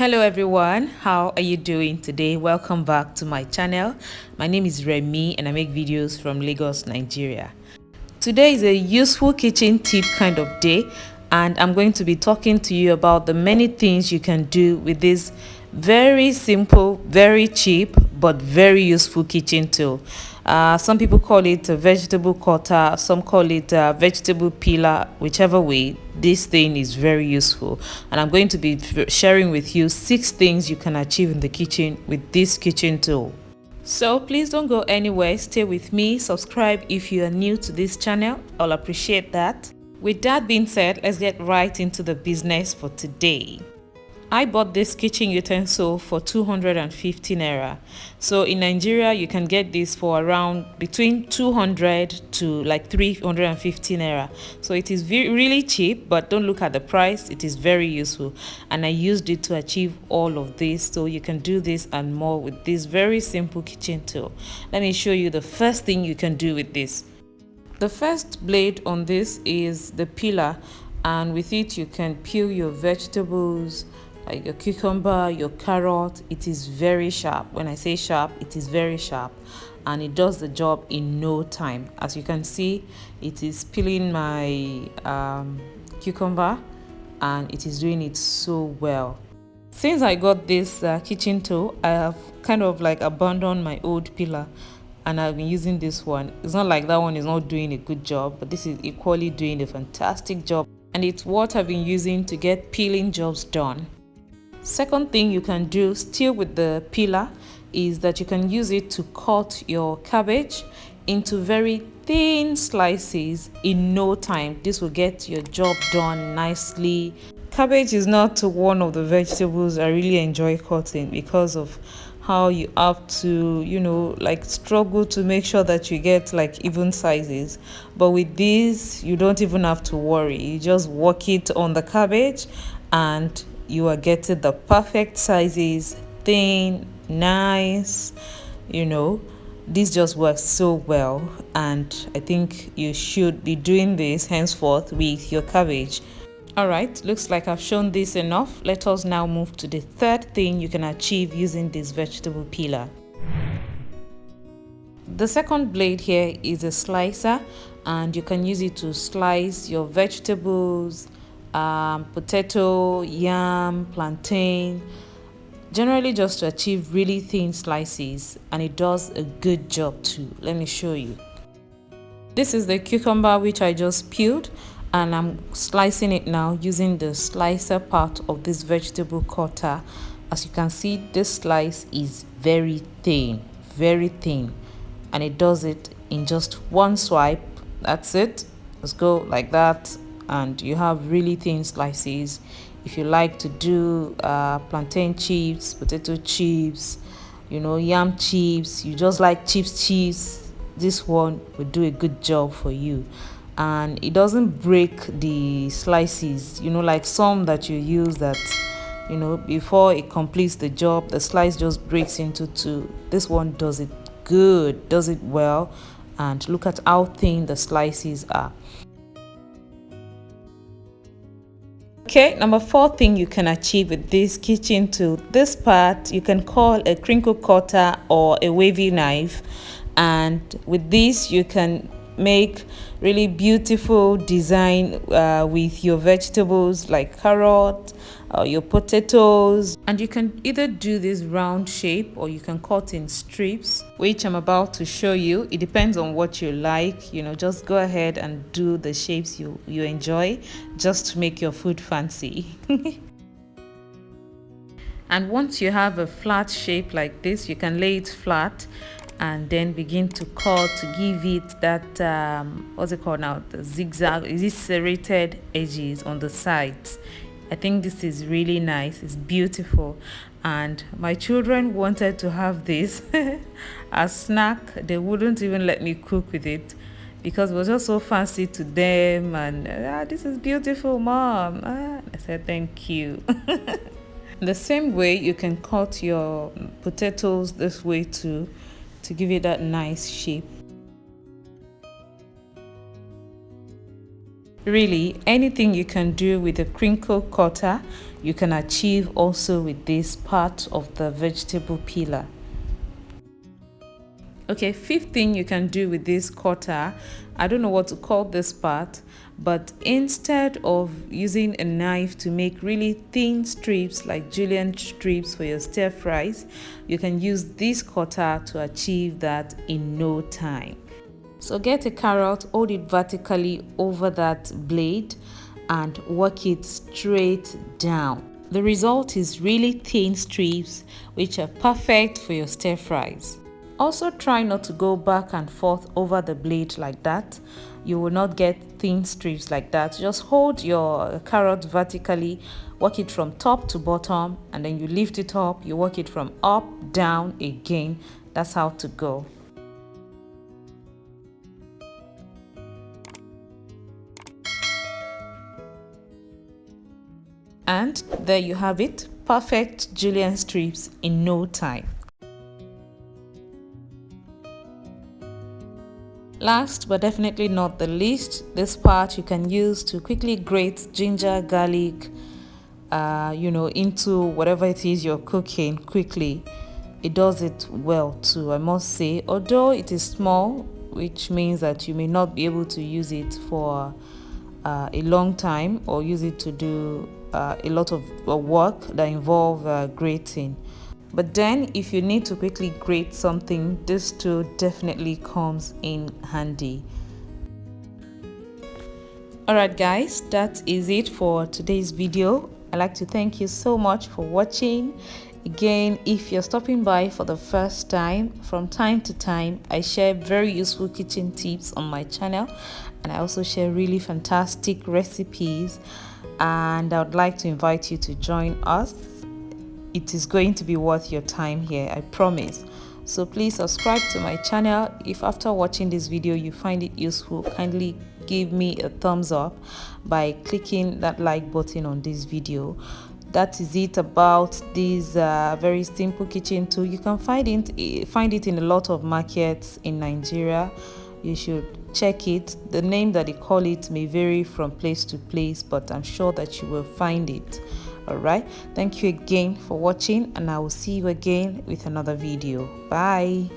Hello everyone, how are you doing today? Welcome back to my channel. My name is Remy and I make videos from Lagos, Nigeria. Today is a useful kitchen tip kind of day, and I'm going to be talking to you about the many things you can do with this very simple, very cheap, but very useful kitchen tool. Some people call it a vegetable cutter, some call it a vegetable peeler. Whichever way, this thing is very useful, and I'm going to be sharing with you 6 things you can achieve in the kitchen with this kitchen tool. So please don't go anywhere, stay with me, subscribe if you are new to this channel, I'll appreciate that. With that being said, let's get right into the business for today. I bought this kitchen utensil for 250 Naira. So in Nigeria, you can get this for around between 200 to like 350 Naira. So it is really cheap, but don't look at the price. It is very useful. And I used it to achieve all of this. So you can do this and more with this very simple kitchen tool. Let me show you the first thing you can do with this. The first blade on this is the peeler, and with it you can peel your vegetables, like your cucumber, your carrot. It is very sharp. When I say sharp, it is very sharp, and it does the job in no time. As you can see, it is peeling my cucumber, and it is doing it so well. Since I got this kitchen tool, I have kind of like abandoned my old peeler, and I've been using this one. It's not like that one is not doing a good job, but this is equally doing a fantastic job, and it's what I've been using to get peeling jobs done. Second thing you can do still with the peeler is that you can use it to cut your cabbage into very thin slices in no time. This will get your job done nicely. Cabbage is not one of the vegetables I really enjoy cutting because of how you have to, like struggle to make sure that you get like even sizes. But with this, you don't even have to worry. You just work it on the cabbage and you are getting the perfect sizes, thin, nice. This just works so well, and I think you should be doing this henceforth with your cabbage. All right, looks like I've shown this enough. Let us now move to the third thing you can achieve using this vegetable peeler. The second blade here is a slicer, and you can use it to slice your vegetables, potato, yam, plantain, generally just to achieve really thin slices, and it does a good job too. Let me show you. This is the cucumber which I just peeled, and I'm slicing it now using the slicer part of this vegetable cutter. As you can see, this slice is very thin, and it does it in just one swipe. That's it. Let's go like that, and you have really thin slices. If you like to do plantain chips, potato chips, yam chips, you just like chips, this one will do a good job for you. And it doesn't break the slices, like some that you use that before it completes the job, the slice just breaks into 2. This one does it good, does it well, and look at how thin the slices are. Okay, number 4 thing you can achieve with this kitchen tool. This part you can call a crinkle cutter or a wavy knife, and with this you can make really beautiful design with your vegetables like carrot or your potatoes. And you can either do this round shape or you can cut in strips, which I'm about to show you. It depends on what you like. Just go ahead and do the shapes you enjoy, just to make your food fancy. And once you have a flat shape like this, you can lay it flat and then begin to cut to give it that what's it called now, the zigzag, these serrated edges on the sides. I think this is really nice. It's beautiful, and my children wanted to have this as snack. They wouldn't even let me cook with it because it was just so fancy to them, and this is beautiful, mom. I said thank you. The same way you can cut your potatoes this way too, to give it that nice shape. Really, anything you can do with a crinkle cutter, you can achieve also with this part of the vegetable peeler. Okay, fifth thing you can do with this cutter, I don't know what to call this part, but instead of using a knife to make really thin strips like julienne strips for your stir fries, you can use this cutter to achieve that in no time. So get a carrot, hold it vertically over that blade and work it straight down. The result is really thin strips which are perfect for your stir fries. Also try not to go back and forth over the blade like that. You will not get thin strips like that. Just hold your carrot vertically, work it from top to bottom, and then you lift it up, you work it from up, down again. That's how to go. And there you have it, perfect julienne strips in no time. Last but definitely not the least, this part you can use to quickly grate ginger, garlic, into whatever it is you're cooking quickly. It does it well too, I must say. Although it is small, which means that you may not be able to use it for a long time or use it to do a lot of work that involve grating. But then if you need to quickly grate something, this tool definitely comes in handy. Alright guys, that is it for today's video. I'd like to thank you so much for watching. Again, if you're stopping by for the first time, from time to time I share very useful kitchen tips on my channel, and I also share really fantastic recipes, and I would like to invite you to join us. It is going to be worth your time here, I promise. So please subscribe to my channel. If after watching this video you find it useful, kindly give me a thumbs up by clicking that like button on this video. That is it about this very simple kitchen tool. You can find it in a lot of markets in Nigeria. You should check it. The name that they call it may vary from place to place, but I'm sure that you will find it. Alright, thank you again for watching, and I will see you again with another video. Bye.